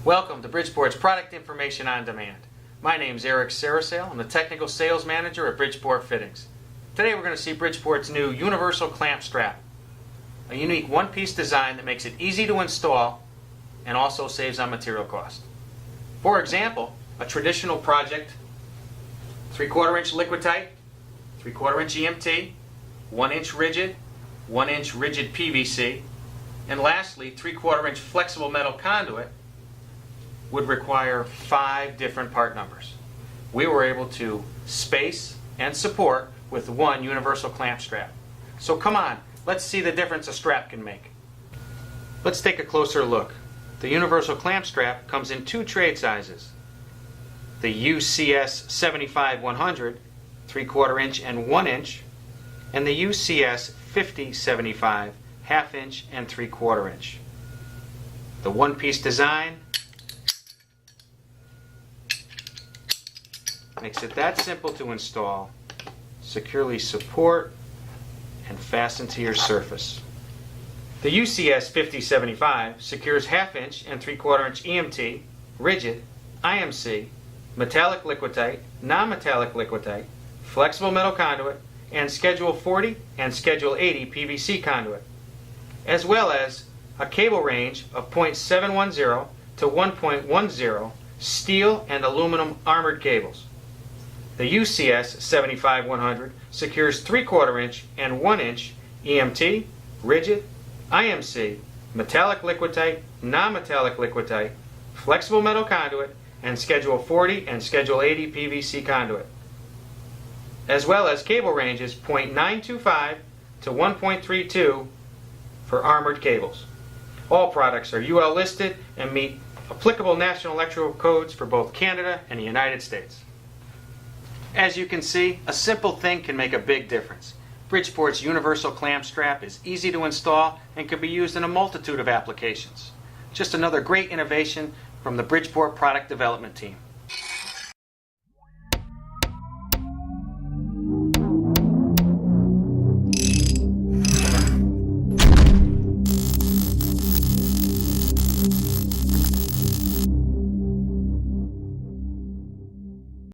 Welcome to Bridgeport's Product Information on Demand. My name is Eric Sarasale. I'm the Technical Sales Manager at Bridgeport Fittings. Today we're going to see Bridgeport's new Universal Clamp Strap, a unique one-piece design that makes it easy to install and also saves on material cost. For example, a traditional project, 3/4 inch Liquatite, 3/4 inch EMT, 1 inch rigid, 1 inch rigid PVC, and lastly 3/4 inch flexible metal conduit would require 5 different part numbers. We were able to space and support with one universal clamp strap. So come on, let's see the difference a strap can make. Let's take a closer look. The universal clamp strap comes in 2 trade sizes. The UCS 75-100, 3/4 inch and 1 inch, and the UCS 50-75, 1/2 inch and 3/4 inch. The one-piece design makes it that simple to install, securely support, and fasten to your surface. The UCS 50-75 secures 1/2 inch and 3/4 inch EMT, rigid, IMC, metallic Liquatite, non-metallic Liquatite, flexible metal conduit, and Schedule 40 and Schedule 80 PVC conduit, as well as a cable range of 0.710 to 1.10 steel and aluminum armored cables. The UCS 75-100 secures 3/4 inch and 1 inch EMT, rigid, IMC, metallic Liquatite, non-metallic Liquatite, flexible metal conduit, and Schedule 40 and Schedule 80 PVC conduit, as well as cable ranges 0.925 to 1.32 for armored cables. All products are UL listed and meet applicable national electrical codes for both Canada and the United States. As you can see, a simple thing can make a big difference. Bridgeport's universal clamp strap is easy to install and can be used in a multitude of applications. Just another great innovation from the Bridgeport Product Development Team.